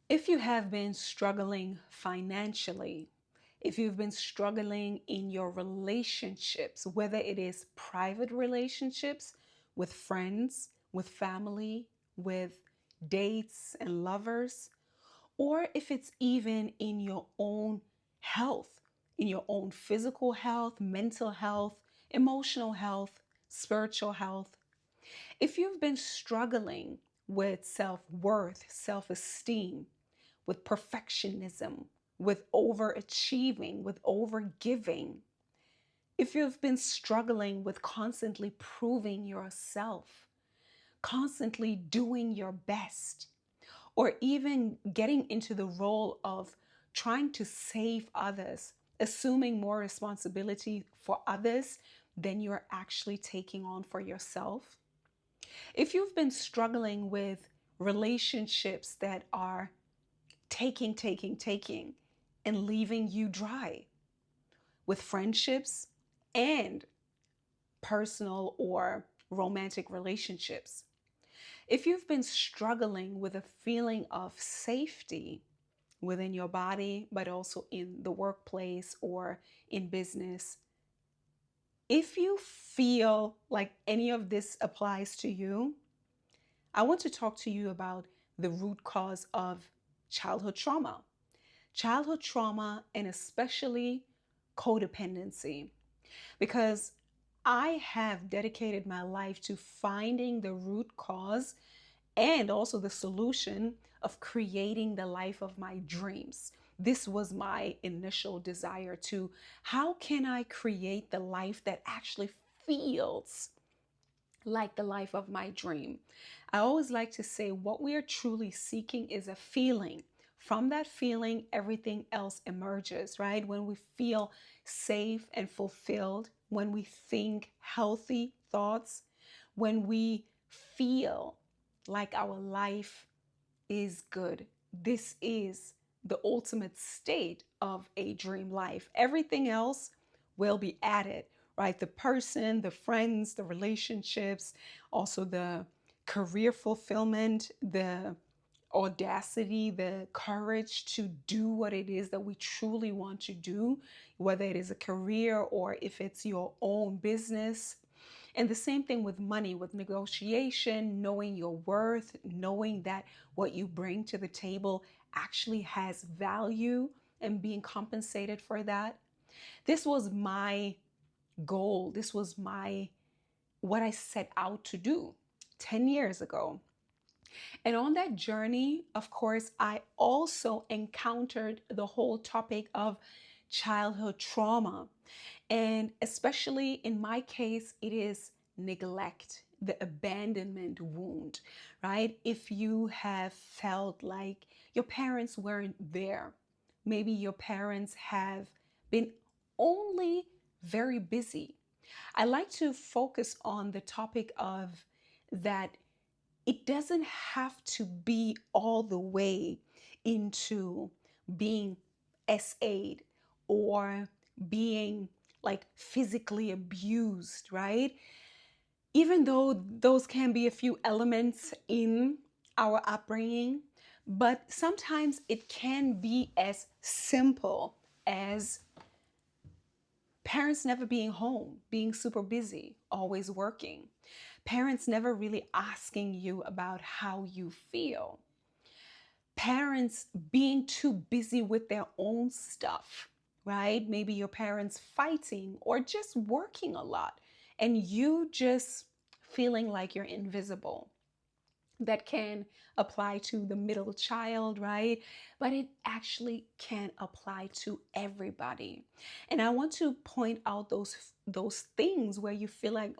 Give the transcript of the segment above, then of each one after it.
If you have been struggling financially, if you've been struggling in your relationships, whether it is private relationships with friends, with family, with dates and lovers, or if it's even in your own health, in your own physical health, mental health, emotional health, spiritual health, if you've been struggling with self worth, self esteem, with perfectionism, with overachieving, with overgiving, if you've been struggling with constantly proving yourself, constantly doing your best, or even getting into the role of trying to save others, assuming more responsibility for others than you're actually taking on for yourself, if you've been struggling with relationships that are taking, and leaving you dry, with friendships and personal or romantic relationships, if you've been struggling with a feeling of safety within your body, but also in the workplace or in business, if you feel like any of this applies to you, I want to talk to you about the root cause of childhood trauma. Childhood trauma, and especially codependency, because I have dedicated my life to finding the root cause and also the solution of creating the life of my dreams. This was my initial desire to how can I create the life that actually feels like the life of my dream. I always like to say what we are truly seeking is a feeling. From that feeling, everything else emerges, right? When we feel safe and fulfilled, when we think healthy thoughts, when we feel like our life is good. This is the ultimate state of a dream life. Everything else will be added, right? The person, the friends, the relationships, also the career fulfillment, the audacity, the courage to do what it is that we truly want to do, whether it is a career or if it's your own business. And the same thing with money, with negotiation, knowing your worth, knowing that what you bring to the table actually has value and being compensated for that. This was my goal. This was my what I set out to do 10 years ago. And on that journey, of course, I also encountered the whole topic of childhood trauma. And especially in my case, it is neglect, the abandonment wound, right? If you have felt like your parents weren't there, maybe your parents have been only very busy. I like to focus on the topic of that it doesn't have to be all the way into being SA'd or being like physically abused, right? Even though those can be a few elements in our upbringing, but sometimes it can be as simple as parents never being home, being super busy, always working. Parents never really asking you about how you feel. Parents being too busy with their own stuff, right? Maybe your parents fighting or just working a lot and you just feeling like you're invisible. That can apply to the middle child, right? But it actually can apply to everybody. And I want to point out those things where you feel like,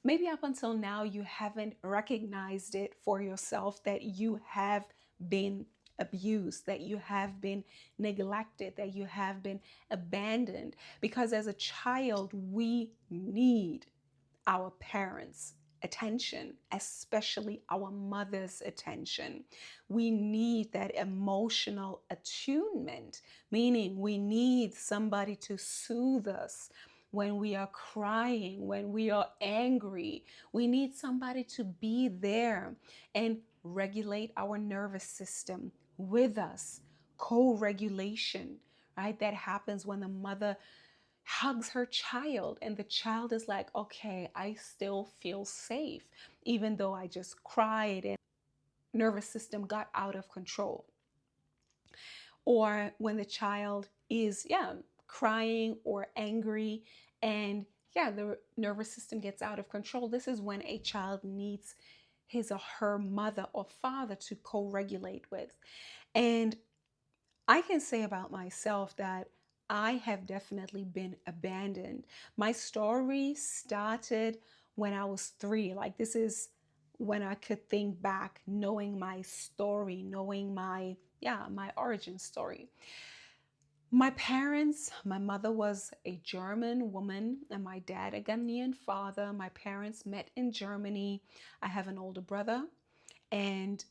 maybe up until now you haven't recognized it for yourself that you have been abused, that you have been neglected, that you have been abandoned. Because as a child, we need our parents' attention, especially our mother's attention. We need that emotional attunement, meaning we need somebody to soothe us when we are crying, when we are angry. We need somebody to be there and regulate our nervous system, with us. Co-regulation, right? That happens when the mother hugs her child and the child is like, okay, I still feel safe, even though I just cried and nervous system got out of control. Or when the child is, yeah, crying or angry and yeah, the nervous system gets out of control. This is when a child needs his or her mother or father to co-regulate with. And I can say about myself that I have definitely been abandoned. My story started when I was 3. Like, this is when I could think back, knowing my story, knowing my origin story. My parents, my mother was a German woman and my dad a Ghanaian father. My parents met in Germany. I have an older brother, and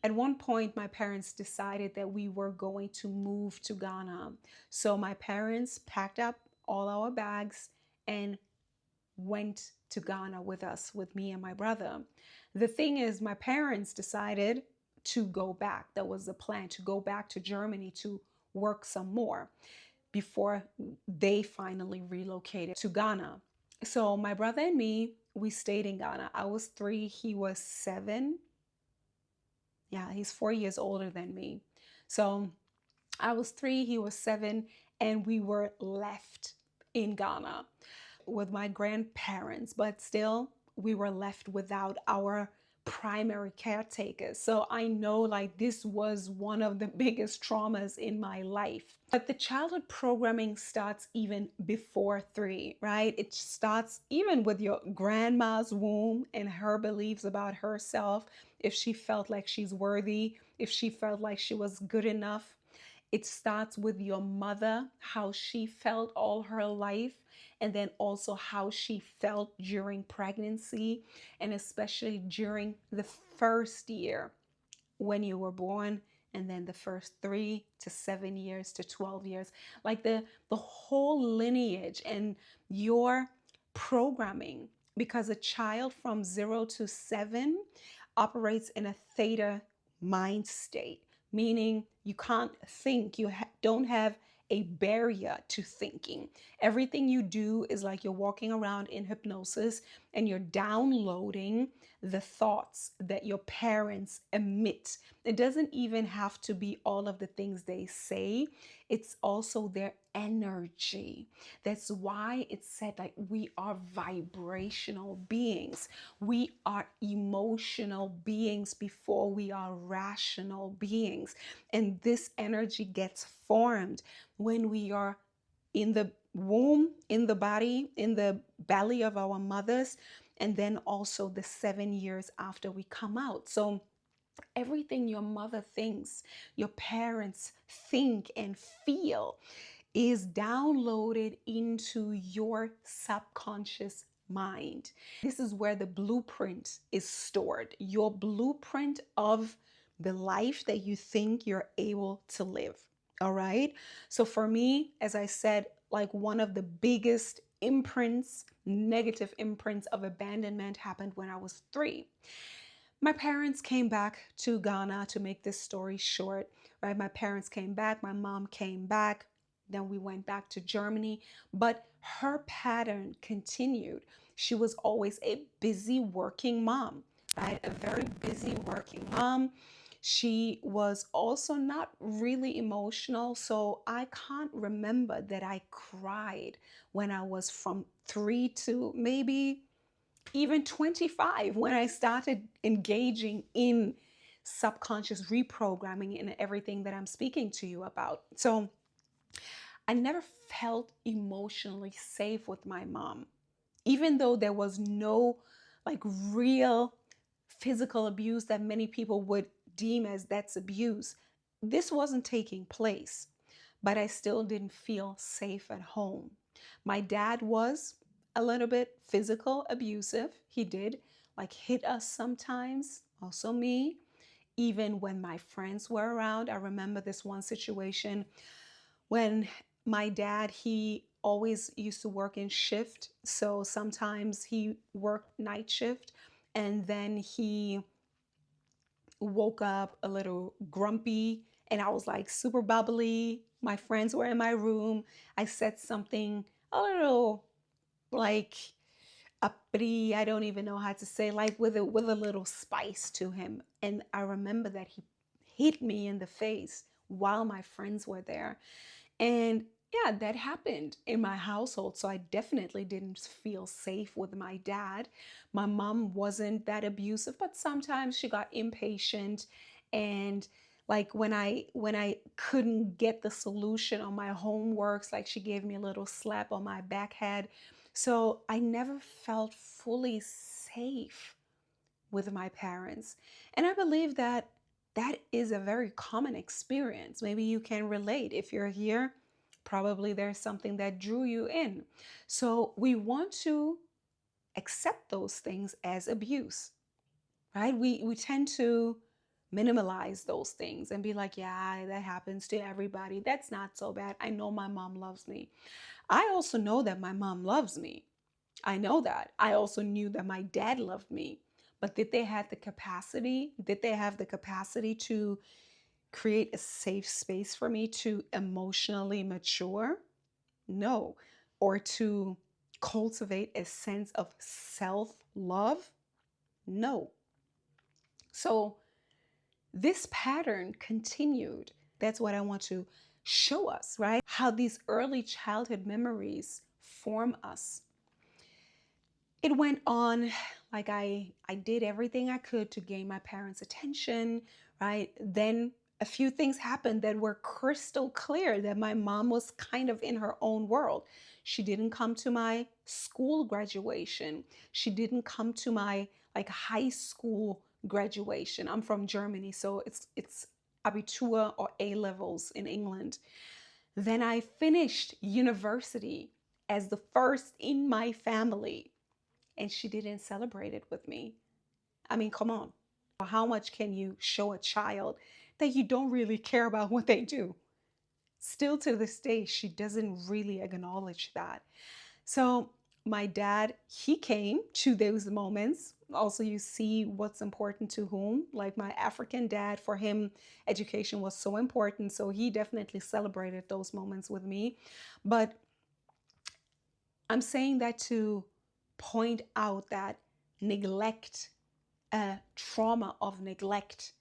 at one point, my parents decided that we were going to move to Ghana. So my parents packed up all our bags and went to Ghana with us, with me and my brother. The thing is, my parents decided to go back. That was the plan, to go back to Germany to work some more before they finally relocated to Ghana. So my brother and me, we stayed in Ghana. I was 3, he was 7. Yeah, he's 4 years older than me. So I was 3, he was 7, and we were left in Ghana with my grandparents, but still we were left without our primary caretakers. So I know like this was one of the biggest traumas in my life. But the childhood programming starts even before 3, right? It starts even with your grandma's womb and her beliefs about herself, if she felt like she's worthy, if she felt like she was good enough. It starts with your mother, how she felt all her life, and then also how she felt during pregnancy, and especially during the first year when you were born, and then the first 3 to 7 years to 12 years, like the whole lineage and your programming, because a child from 0 to 7 operates in a theta mind state, meaning you can't think, don't have a barrier to thinking. Everything you do is like you're walking around in hypnosis and you're downloading the thoughts that your parents emit. It doesn't even have to be all of the things they say, it's also their energy. That's why it's said like we are vibrational beings. We are emotional beings before we are rational beings. And this energy gets formed when we are in the womb, in the body, in the belly of our mothers, and then also the 7 years after we come out. So everything your mother thinks, your parents think and feel is downloaded into your subconscious mind. This is where the blueprint is stored, your blueprint of the life that you think you're able to live. All right. So for me, as I said, like one of the biggest imprints, negative imprints of abandonment happened when I was 3. My parents came back to Ghana, to make this story short, right? My parents came back, my mom came back, then we went back to Germany, but her pattern continued. She was always a busy working mom, right? A very busy working mom. She was also not really emotional, so I can't remember that I cried when I was from 3 to maybe even 25, when I started engaging in subconscious reprogramming and everything that I'm speaking to you about. So I never felt emotionally safe with my mom, even though there was no like real physical abuse that many people would deem as that's abuse. This wasn't taking place, but I still didn't feel safe at home. My dad was a little bit physical abusive. He did like hit us sometimes, also me, even when my friends were around. I remember this one situation when my dad, he always used to work in shift. So sometimes he worked night shift and then he woke up a little grumpy and I was like super bubbly. My friends were in my room. I said something a little like uppity, I don't even know how to say, like with a little spice to him. And I remember that he hit me in the face while my friends were there. And yeah, that happened in my household. So I definitely didn't feel safe with my dad. My mom wasn't that abusive, but sometimes she got impatient. And like when I couldn't get the solution on my homeworks, like she gave me a little slap on my back head. So I never felt fully safe with my parents. And I believe that that is a very common experience. Maybe you can relate. If you're here, probably there's something that drew you in. So we want to accept those things as abuse, right? We tend to minimalize those things and be like, yeah, that happens to everybody. That's not so bad. I know my mom loves me. I also know that my mom loves me. I know that. I also knew that my dad loved me. But did they have the capacity? Did they have the capacity to create a safe space for me to emotionally mature? No. Or to cultivate a sense of self love? No. So this pattern continued. That's what I want to show us, right? How these early childhood memories form us. It went on like I did everything I could to gain my parents' attention, right? Then a few things happened that were crystal clear that my mom was kind of in her own world. She didn't come to my school graduation. She didn't come to my like high school graduation. I'm from Germany, so it's Abitur or A levels in England. Then I finished university as the first in my family and she didn't celebrate it with me. I mean, come on. How much can you show a child that you don't really care about what they do? Still to this day, she doesn't really acknowledge that. So, my dad, he came to those moments. Also, you see what's important to whom. Like my African dad, for him, education was so important. So, he definitely celebrated those moments with me. But I'm saying that to point out that neglect, trauma of neglect,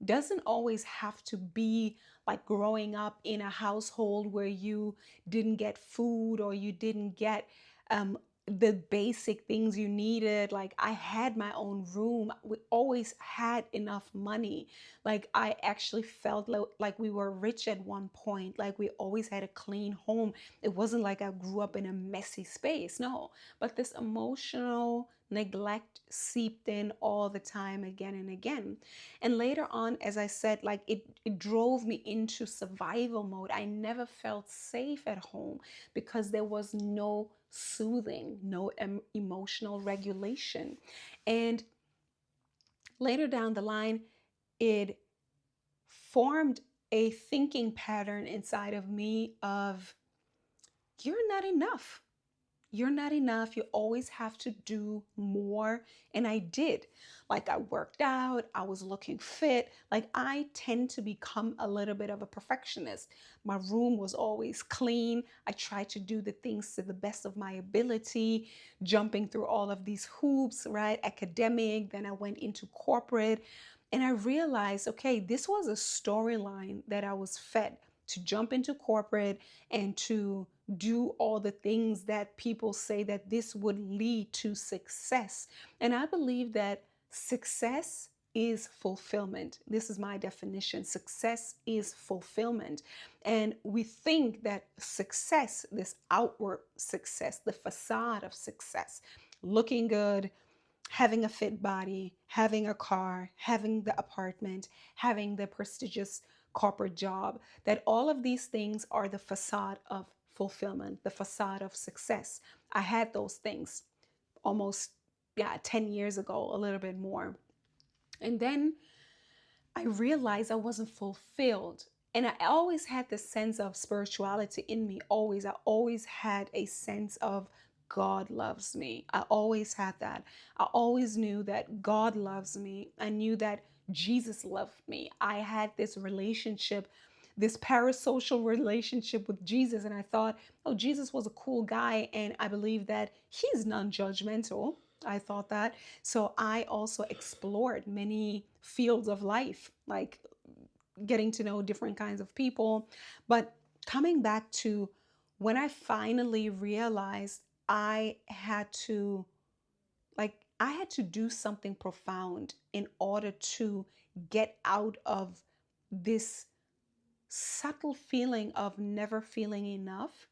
doesn't always have to be like growing up in a household where you didn't get food or you didn't get um, the basic things you needed. Like I had my own room. We always had enough money. Like I actually felt like we were rich at one point. Like we always had a clean home. It wasn't like I grew up in a messy space. No, but this emotional neglect seeped in all the time again and again. And later on, as I said, like it drove me into survival mode. I never felt safe at home because there was no soothing, no emotional regulation. And later down the line, it formed a thinking pattern inside of me of, you're not enough. You're not enough. You always have to do more. And I did. Like I worked out, I was looking fit. Like I tend to become a little bit of a perfectionist. My room was always clean. I tried to do the things to the best of my ability, jumping through all of these hoops, right? Academic, then I went into corporate. And I realized, okay, this was a storyline that I was fed to jump into corporate and to do all the things that people say that this would lead to success. And I believe that success is fulfillment. This is my definition. Success is fulfillment. And we think that success, this outward success, the facade of success, looking good, having a fit body, having a car, having the apartment, having the prestigious corporate job, that all of these things are the facade of fulfillment, the facade of success. I had those things almost, yeah, 10 years ago, a little bit more. And then I realized I wasn't fulfilled. And I always had this sense of spirituality in me, always. I always had a sense of God loves me. I always had that. I always knew that God loves me. I knew that Jesus loved me. I had this relationship, this parasocial relationship with Jesus. And I thought, oh, Jesus was a cool guy. And I believe that he's non judgmental. I thought that. So I also explored many fields of life, like getting to know different kinds of people. But coming back to when I finally realized I had to do something profound in order to get out of this subtle feeling of never feeling enough.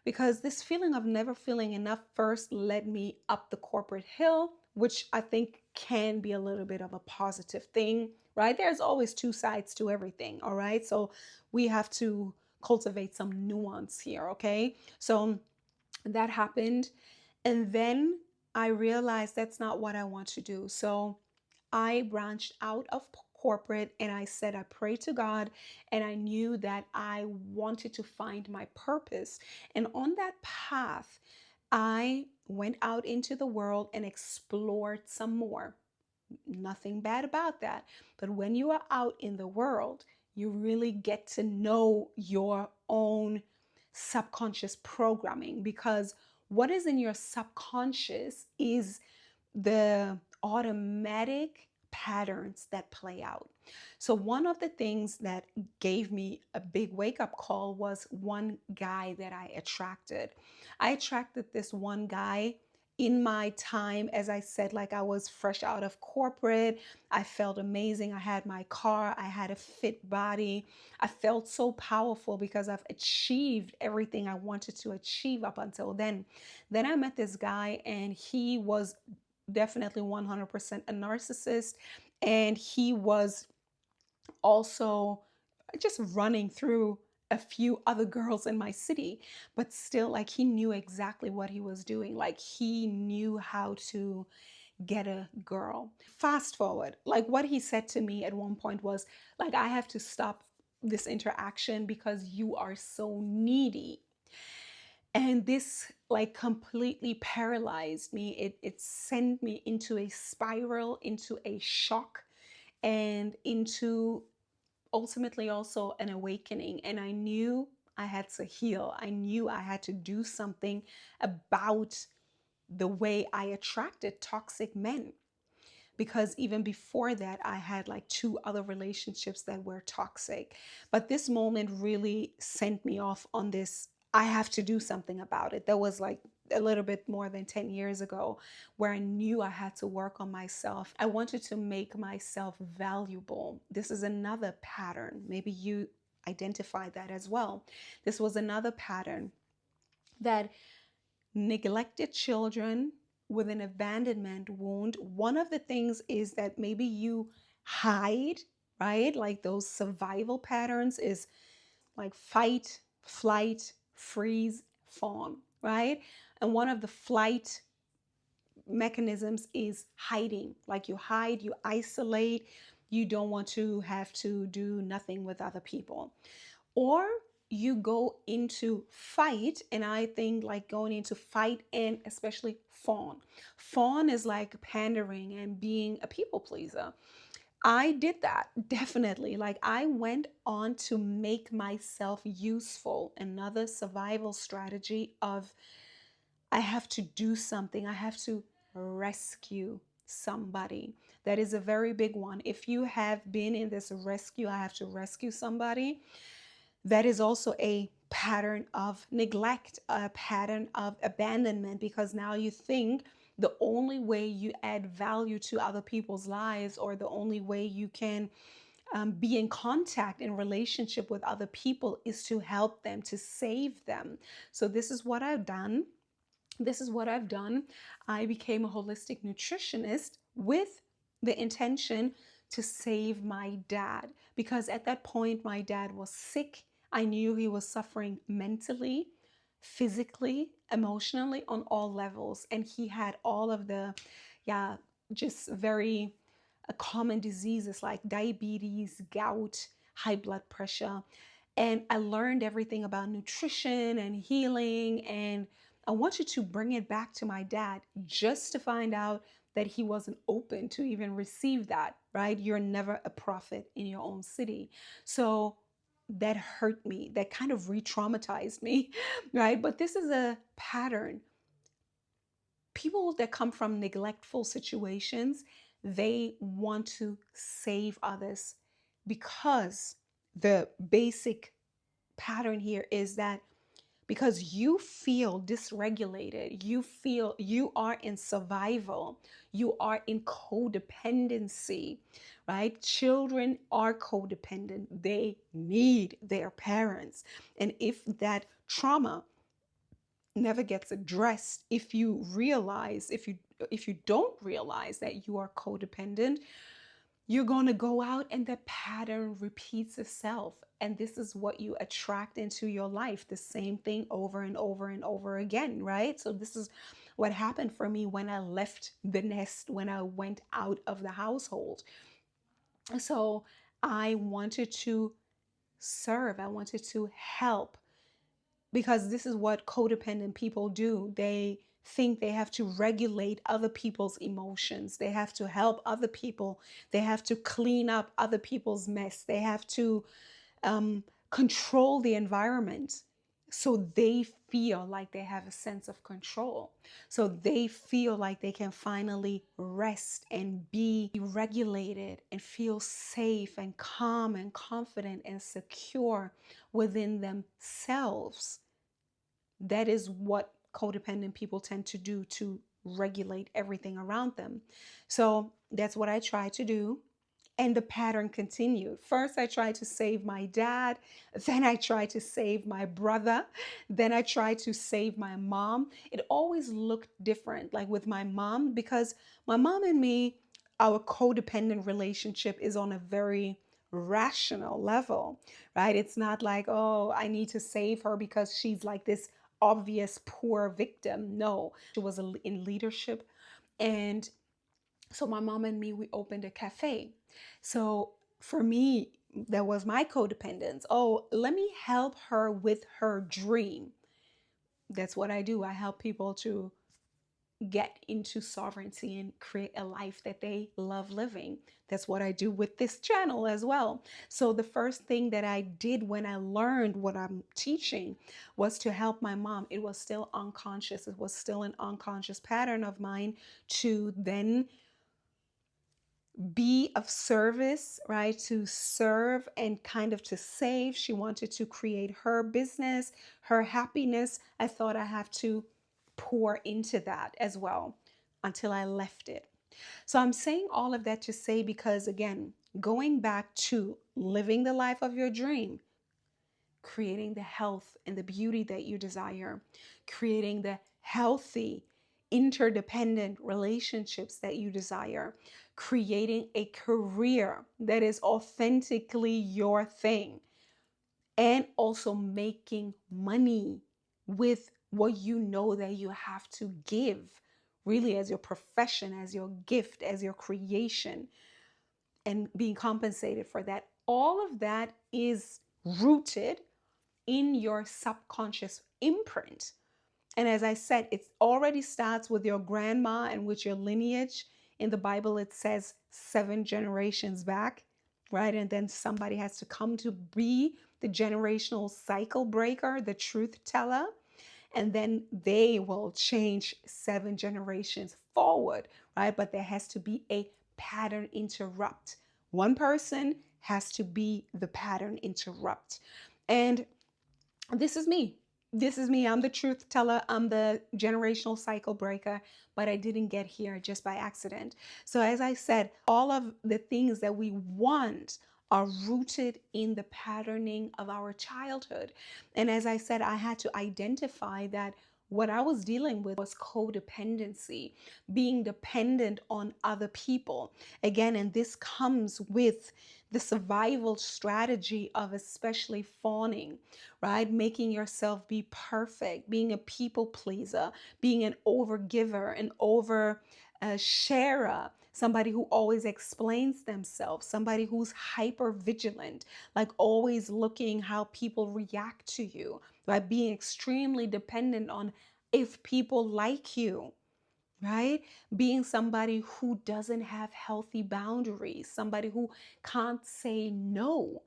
Because this feeling of never feeling enough first led me up the corporate hill, which I think can be a little bit of a positive thing, right? There's always two sides to everything, all right? So we have to cultivate some nuance here, okay? So that happened. And then I realized that's not what I want to do. So I branched out of corporate and I said, I prayed to God and I knew that I wanted to find my purpose. And on that path, I went out into the world and explored some more. Nothing bad about that. But when you are out in the world, you really get to know your own subconscious programming, because what is in your subconscious is the automatic patterns that play out. So, one of the things that gave me a big wake up call was one guy that I attracted. I attracted this one guy in my time, as I said, like I was fresh out of corporate. I felt amazing. I had my car, I had a fit body. I felt so powerful because I've achieved everything I wanted to achieve up until then. Then I met this guy, and he was definitely 100% a narcissist. And he was also just running through a few other girls in my city, but still, like, he knew exactly what he was doing. Like, he knew how to get a girl. Fast forward, like, what he said to me at one point was, like, I have to stop this interaction because you are so needy. And this, like, completely paralyzed me. It sent me into a spiral, into a shock, and into ultimately also an awakening. And I knew I had to heal. I knew I had to do something about the way I attracted toxic men, because even before that I had like two other relationships that were toxic. But this moment really sent me off on this, I have to do something about it. That was like a little bit more than 10 years ago, where I knew I had to work on myself. I wanted to make myself valuable. This is another pattern. Maybe you identify that as well. This was another pattern, that neglected children with an abandonment wound. One of the things is that maybe you hide, right? Like those survival patterns is like fight, flight, freeze, fawn, right? And one of the flight mechanisms is hiding. Like you hide, you isolate, you don't want to have to do nothing with other people. Or you go into fight, and I think like going into fight, and especially fawn. Fawn is like pandering and being a people pleaser. I did that definitely. Like I went on to make myself useful. Another survival strategy of, I have to do something. I have to rescue somebody. That is a very big one. If you have been in this rescue, I have to rescue somebody, that is also a pattern of neglect, a pattern of abandonment, because now you think the only way you add value to other people's lives, or the only way you can be in contact, in relationship with other people, is to help them, to save them. So this is what I've done. This is what I've done. I became a holistic nutritionist with the intention to save my dad, because at that point my dad was sick. I knew he was suffering mentally, physically, emotionally, on all levels. And he had all of the, yeah, just very common diseases like diabetes, gout, high blood pressure. And I learned everything about nutrition and healing. And I wanted to bring it back to my dad, just to find out that he wasn't open to even receive that, right? You're never a prophet in your own city. So that hurt me. That kind of re traumatized me, right? But this is a pattern. People that come from neglectful situations, they want to save others because the basic pattern here is that because you feel dysregulated, you feel you are in survival, you are in codependency, right? Children are codependent, they need their parents. And if that trauma never gets addressed, if you don't realize that you are codependent, you're going to go out and the pattern repeats itself. And this is what you attract into your life, the same thing over and over and over again, right? So this is what happened for me when I left the nest, when I went out of the household. So I wanted to serve, I wanted to help, because this is what codependent people do. They think they have to regulate other people's emotions. They have to help other people. They have to clean up other people's mess. They have to control the environment so they feel like they have a sense of control. So they feel like they can finally rest and be regulated and feel safe and calm and confident and secure within themselves. That is what codependent people tend to do to regulate everything around them. So that's what I try to do. And the pattern continued. First, I tried to save my dad. Then I tried to save my brother. Then I tried to save my mom. It always looked different, like with my mom, because my mom and me, our codependent relationship is on a very rational level, right? It's not like, oh, I need to save her because she's like this obvious poor victim. No, she was in leadership. And so my mom and me, we opened a cafe. So for me, that was my codependence. Oh, let me help her with her dream. That's what I do. I help people to get into sovereignty and create a life that they love living. That's what I do with this channel as well. So the first thing that I did when I learned what I'm teaching was to help my mom. It was still unconscious. It was still an unconscious pattern of mine to then be of service, right? To serve and kind of to save. She wanted to create her business, her happiness. I thought I have to pour into that as well until I left it. So I'm saying all of that to say, because again, going back to living the life of your dream, creating the health and the beauty that you desire, creating the healthy, interdependent relationships that you desire, creating a career that is authentically your thing, and also making money with what you know that you have to give, really, as your profession, as your gift, as your creation, and being compensated for that. All of that is rooted in your subconscious imprint. And as I said, it already starts with your grandma and with your lineage. In the Bible, it says 7 generations back, right? And then somebody has to come to be the generational cycle breaker, the truth teller. And then they will change 7 generations forward, right? But there has to be a pattern interrupt. One person has to be the pattern interrupt. And this is me. This is me. I'm the truth teller. I'm the generational cycle breaker, but I didn't get here just by accident. So, as I said, all of the things that we want are rooted in the patterning of our childhood. And as I said, I had to identify that what I was dealing with was codependency, being dependent on other people. Again, and this comes with the survival strategy of especially fawning, right? Making yourself be perfect, being a people pleaser, being an overgiver, an over sharer, somebody who always explains themselves, somebody who's hyper vigilant, like always looking how people react to you, right? Being extremely dependent on if people like you, right? Being somebody who doesn't have healthy boundaries, somebody who can't say no,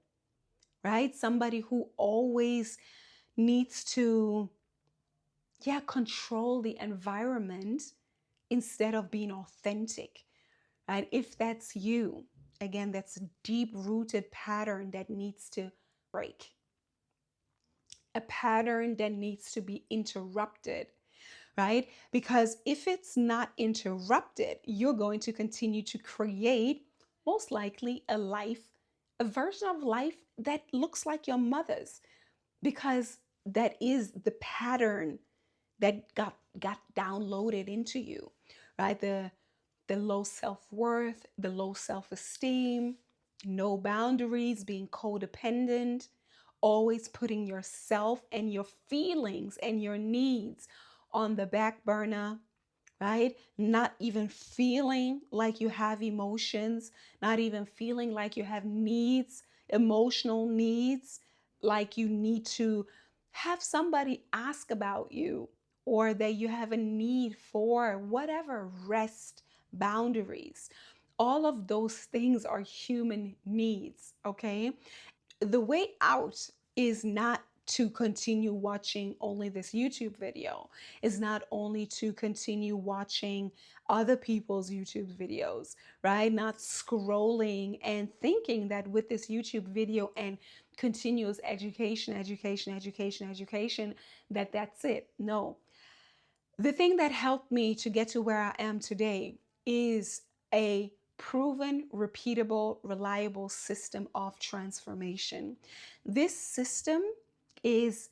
right? Somebody who always needs to, yeah, control the environment instead of being authentic, right? If that's you, again, that's a deep rooted pattern that needs to break, a pattern that needs to be interrupted, right? Because if it's not interrupted, you're going to continue to create, most likely, a version of life that looks like your mother's, because that is the pattern that got downloaded into you, right? The low self-worth, the low self-esteem, no boundaries, being codependent, always putting yourself and your feelings and your needs on the back burner, right? Not even feeling like you have emotions, not even feeling like you have needs, emotional needs, like you need to have somebody ask about you, or that you have a need for whatever, rest, boundaries. All of those things are human needs, okay? The way out is not to continue watching only this YouTube video, is not only to continue watching other people's YouTube videos, right? Not scrolling and thinking that with this YouTube video and continuous education, that that's it. No. The thing that helped me to get to where I am today is a proven, repeatable, reliable system of transformation. This system is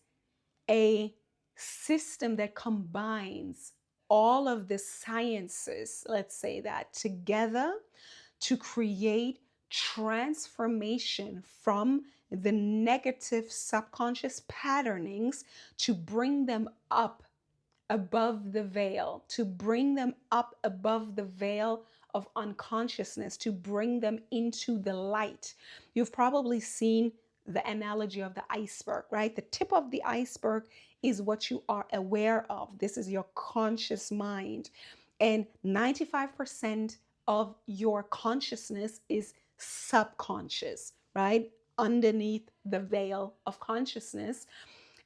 a system that combines all of the sciences, let's say that, together to create transformation from the negative subconscious patternings to bring them up above the veil, to bring them up above the veil of unconsciousness, to bring them into the light. You've probably seen the analogy of the iceberg, right? The tip of the iceberg is what you are aware of. This is your conscious mind. And 95% of your consciousness is subconscious, right? Underneath the veil of consciousness.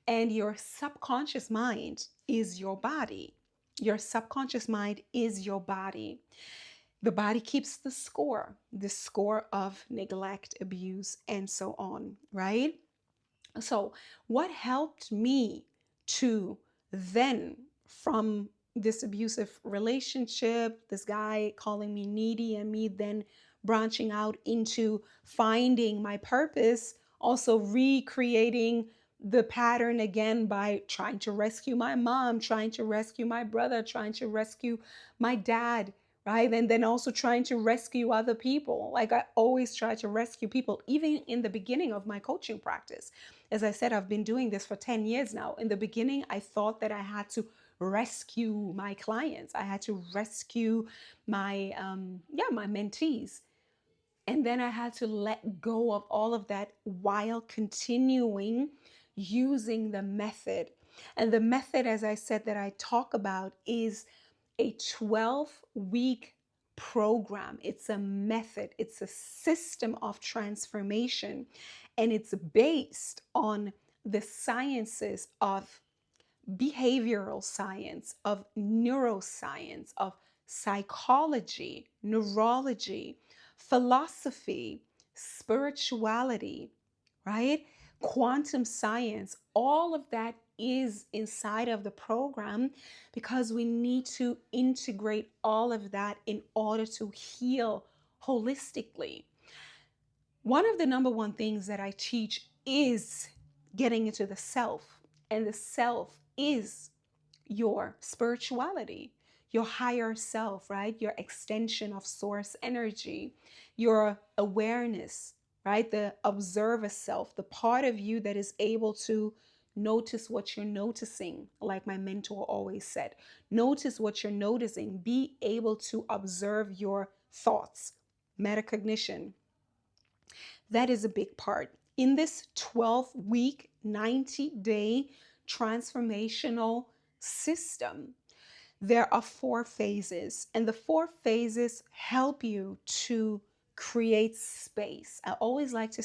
And your subconscious mind is your body. Your subconscious mind is your body. The body keeps the score of neglect, abuse, and so on, right? So, what helped me to then, from this abusive relationship, this guy calling me needy, and me then branching out into finding my purpose, also recreating the pattern again by trying to rescue my mom, trying to rescue my brother, trying to rescue my dad, right? And then also trying to rescue other people. Like I always try to rescue people, even in the beginning of my coaching practice. As I said, I've been doing this for 10 years now. In the beginning, I thought that I had to rescue my clients. I had to rescue my mentees. And then I had to let go of all of that while continuing using the method. And the method, as I said, that I talk about is a 12-week program. It's a method, it's a system of transformation, and it's based on the sciences of behavioral science, of neuroscience, of psychology, neurology, philosophy, spirituality, right? Quantum science, all of that is inside of the program because we need to integrate all of that in order to heal holistically. One of the number one things that I teach is getting into the self, and the self is your spirituality, your higher self, right? Your extension of source energy, your awareness, right? The observer self, the part of you that is able to notice what you're noticing, like my mentor always said. Notice what you're noticing. Be able to observe your thoughts. Metacognition. That is a big part. In this 12-week, 90-day transformational system, There are four phases, and the four phases help you to create space. I always like to